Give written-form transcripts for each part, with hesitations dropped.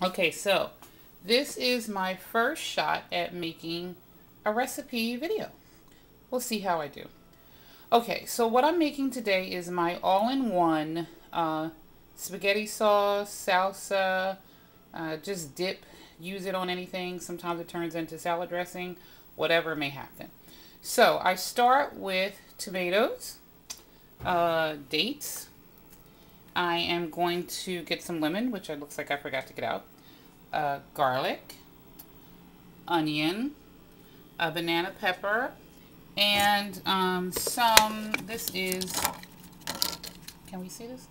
Okay, so this is my first shot at making a recipe video. We'll see how I do. Okay, so what I'm making today is my all-in-one spaghetti sauce, salsa, just dip, use it on anything. Sometimes it turns into salad dressing, whatever may happen. So I start with tomatoes, dates. I am going to get some lemon, which it looks like I forgot to get out. Garlic, onion, a banana pepper, and this is, can we see this?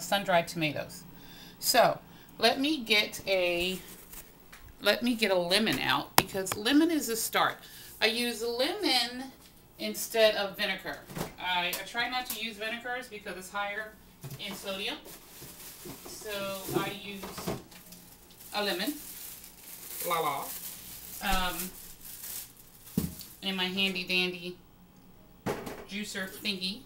Sun-dried tomatoes. So let me get a lemon out, because lemon is a start. I use lemon instead of vinegar. I try not to use vinegars because it's higher in sodium. So I use a lemon, in my handy dandy juicer thingy.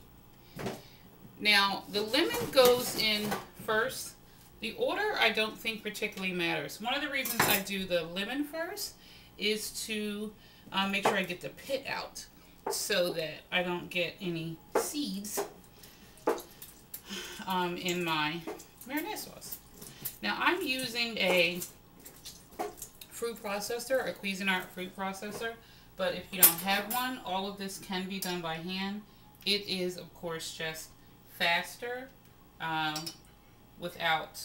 Now the lemon goes in first. The order I don't think particularly matters. One of the reasons I do the lemon first is to make sure I get the pit out so that I don't get any seeds in my marinara sauce. Now I'm using a fruit processor, a Cuisinart fruit processor, but if you don't have one, all of this can be done by hand. It is, of course, just faster without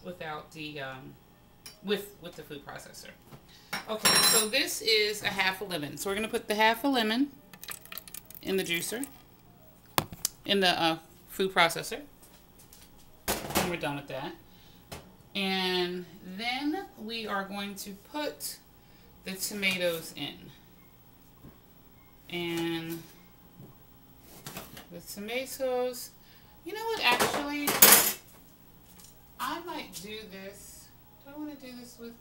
the with the food processor. Okay, so this is a half a lemon. So we're gonna put the half a lemon in the juicer, in the food processor, and we're done with that. And then we are going to put the tomatoes in. And the tomatoes, you know what, actually, I might do this. Do I want to do this with,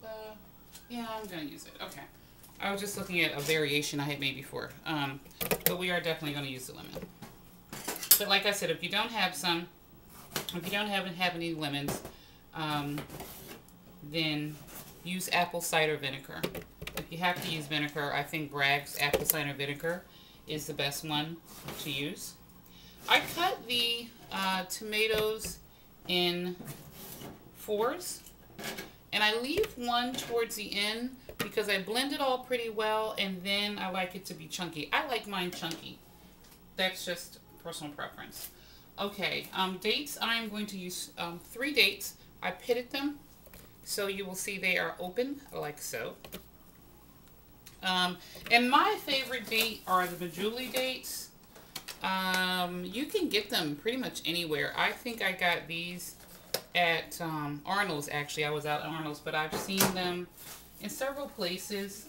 yeah, I'm going to use it. Okay. I was just looking at a variation I had made before. But we are definitely going to use the lemon. But like I said, if you don't have any lemons, then use apple cider vinegar. If you have to use vinegar, I think Bragg's apple cider vinegar is the best one to use. I cut the tomatoes in fours, and I leave one towards the end because I blend it all pretty well, and then I like it to be chunky. I like mine chunky. That's just personal preference. Okay, dates, I'm going to use 3 dates. I pitted them, so you will see they are open, like so. And my favorite date are the Majuli dates. You can get them pretty much anywhere. I think I got these at Arnold's, actually. I was out at Arnold's, but I've seen them in several places.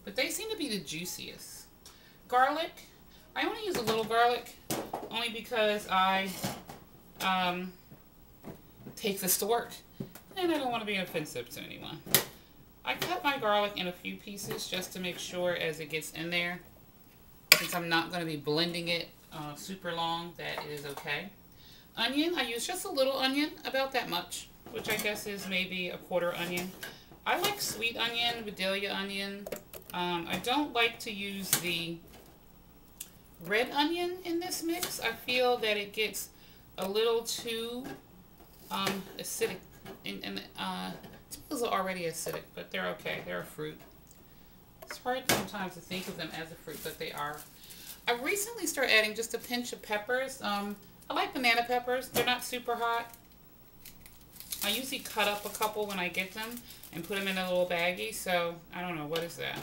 But they seem to be the juiciest. Garlic, I only use a little garlic, only because I take this to work, and I don't want to be offensive to anyone. I cut my garlic in a few pieces just to make sure as it gets in there, since I'm not going to be blending it super long, that it is okay. Onion, I use just a little onion, about that much, which I guess is maybe a quarter onion. I like sweet onion, Vidalia onion. I don't like to use the red onion in this mix. I feel that it gets a little too acidic, and tomatoes are already acidic, but they're okay. They're a fruit. It's hard sometimes to think of them as a fruit, but they are. I recently started adding just a pinch of peppers. I like banana peppers. They're not super hot. I usually cut up a couple when I get them and put them in a little baggie. So I don't know, what is that?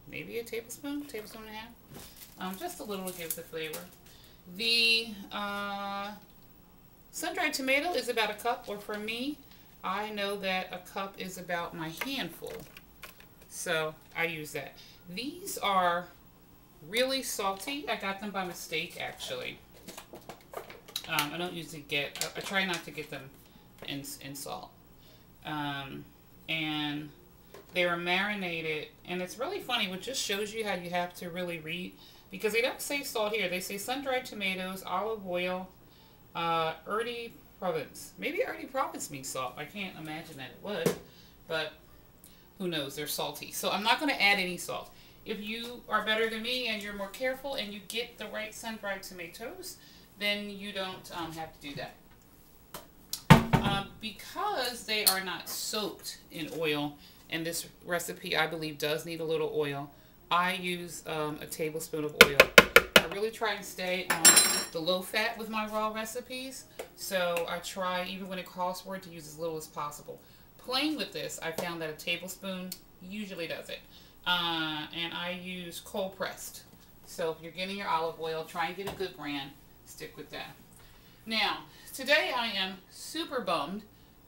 Maybe a tablespoon and a half. Just a little to give the flavor. The sun-dried tomato is about a cup, or for me, I know that a cup is about my handful. So I use that. These are really salty. I got them by mistake, actually. I don't usually get, I try not to get them in salt. And they were marinated, and it's really funny, which just shows you how you have to really read, because they don't say salt here. They say sun-dried tomatoes, olive oil, earthy Province. Maybe it already province means salt. I can't imagine that it would, but who knows? They're salty. So I'm not going to add any salt. If you are better than me and you're more careful and you get the right sun-dried tomatoes, then you don't have to do that. Because they are not soaked in oil, and this recipe I believe does need a little oil, I use a tablespoon of oil. I really try and stay on the low fat with my raw recipes, so I try, even when it calls for it, to use as little as possible. Playing with this, I found that a tablespoon usually does it. And I use cold pressed. So if you're getting your olive oil, try and get a good brand. Stick with that. Now, today I am super bummed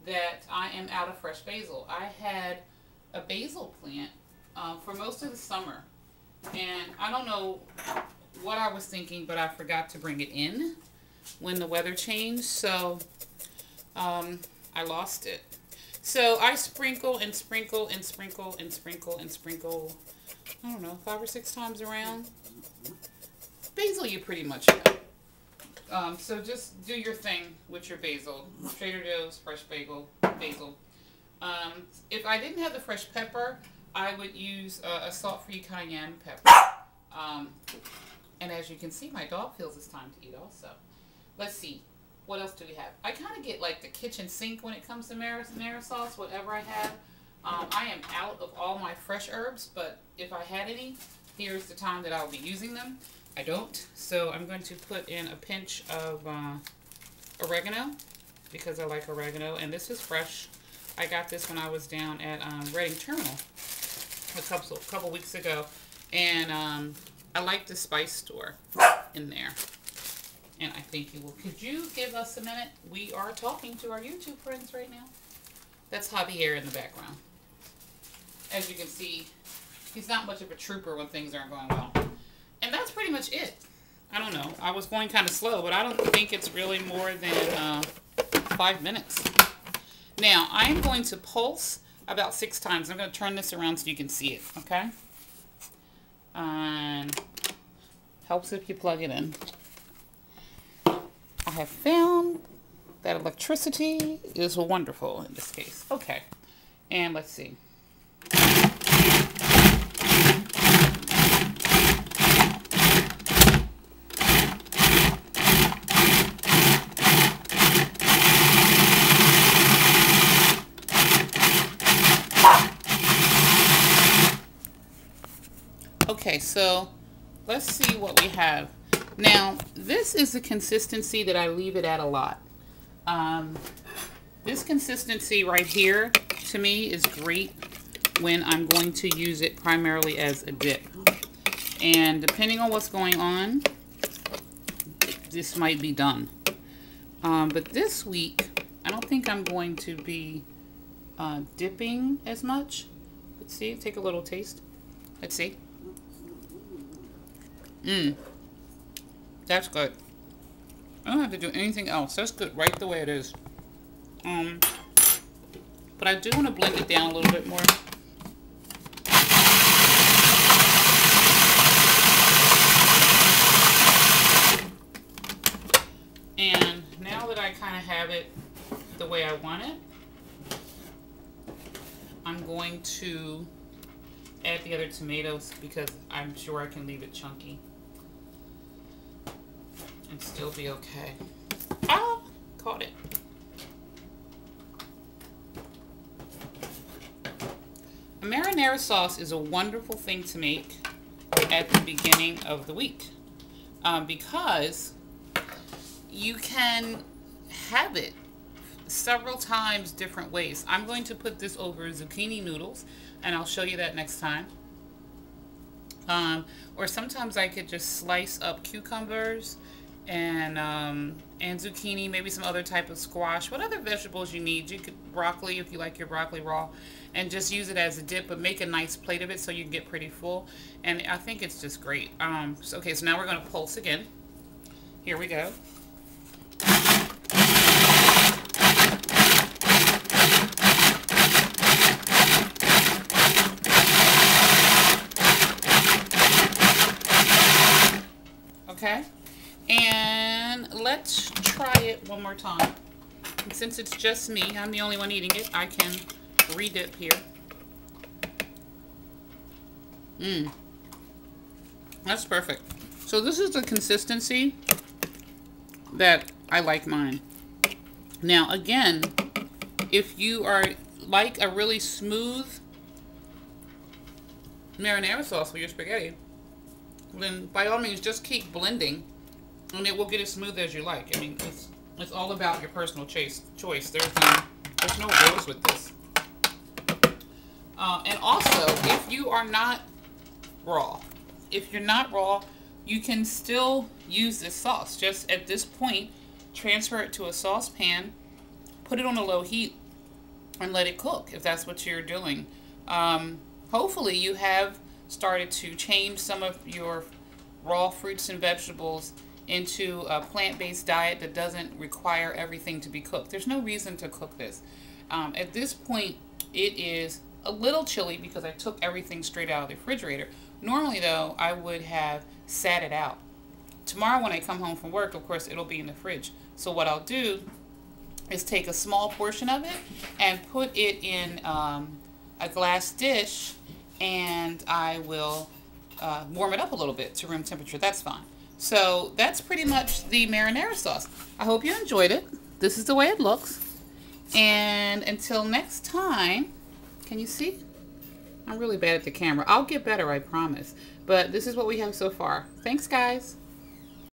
that I am out of fresh basil. I had a basil plant for most of the summer, and I don't know what I was thinking, but I forgot to bring it in when the weather changed, so I lost it. So I sprinkle and sprinkle and sprinkle and sprinkle and sprinkle, I don't know, 5 or 6 times around. Basil you pretty much know. So just do your thing with your basil. Trader Joe's, fresh basil. If I didn't have the fresh pepper, I would use a salt-free cayenne pepper. And as you can see, my dog feels it's time to eat also. Let's see. What else do we have? I kind of get like the kitchen sink when it comes to marinara sauce, whatever I have. I am out of all my fresh herbs, but if I had any, here's the time that I'll be using them. I don't, so I'm going to put in a pinch of oregano, because I like oregano, and this is fresh. I got this when I was down at Reading Terminal a couple weeks ago, and I like the spice store in there. And I think you will. Could you give us a minute? We are talking to our YouTube friends right now. That's Javier in the background. As you can see, he's not much of a trooper when things aren't going well. And that's pretty much it. I don't know. I was going kind of slow, but I don't think it's really more than 5 minutes. Now, I'm going to pulse about 6 times. I'm going to turn this around so you can see it, okay? And helps if you plug it in. I have found that electricity is wonderful in this case. Okay, and let's see. Okay, so let's see what we have. Now, this is the consistency that I leave it at a lot. This consistency right here, to me, is great when I'm going to use it primarily as a dip. And depending on what's going on, this might be done. But this week, I don't think I'm going to be dipping as much. Let's see, take a little taste. Let's see. That's good. I don't have to do anything else. That's good right the way it is. But I do want to blend it down a little bit more. And now that I kind of have it the way I want it, I'm going to add the other tomatoes because I'm sure I can leave it chunky and still be okay. Ah, caught it. A marinara sauce is a wonderful thing to make at the beginning of the week because you can have it several times different ways. I'm going to put this over zucchini noodles, and I'll show you that next time. Or sometimes I could just slice up cucumbers and zucchini, maybe some other type of squash, what other vegetables you need. You could broccoli if you like your broccoli raw, and just use it as a dip, but make a nice plate of it so you can get pretty full. And I think it's just great. Okay, so now we're going to pulse again. Here we go. Okay, and let's try it one more time. And since it's just me, I'm the only one eating it, I can re-dip here. That's perfect. So this is the consistency that I like mine. Now again, if you are like a really smooth marinara sauce for your spaghetti, then by all means just keep blending and it will get as smooth as you like. I mean, it's all about your personal choice. There's no rules with this. And also, if you are not raw, you can still use this sauce. Just at this point, transfer it to a saucepan, put it on a low heat, and let it cook if that's what you're doing. Hopefully you have started to change some of your raw fruits and vegetables into a plant-based diet that doesn't require everything to be cooked. There's no reason to cook this. At this point, it is a little chilly because I took everything straight out of the refrigerator. Normally, though, I would have sat it out. Tomorrow when I come home from work, of course, it'll be in the fridge. So what I'll do is take a small portion of it and put it in a glass dish, and I will warm it up a little bit to room temperature. That's fine. So that's pretty much the marinara sauce. I hope you enjoyed it. This is the way it looks. And until next time, can you see? I'm really bad at the camera. I'll get better, I promise. But this is what we have so far. Thanks, guys.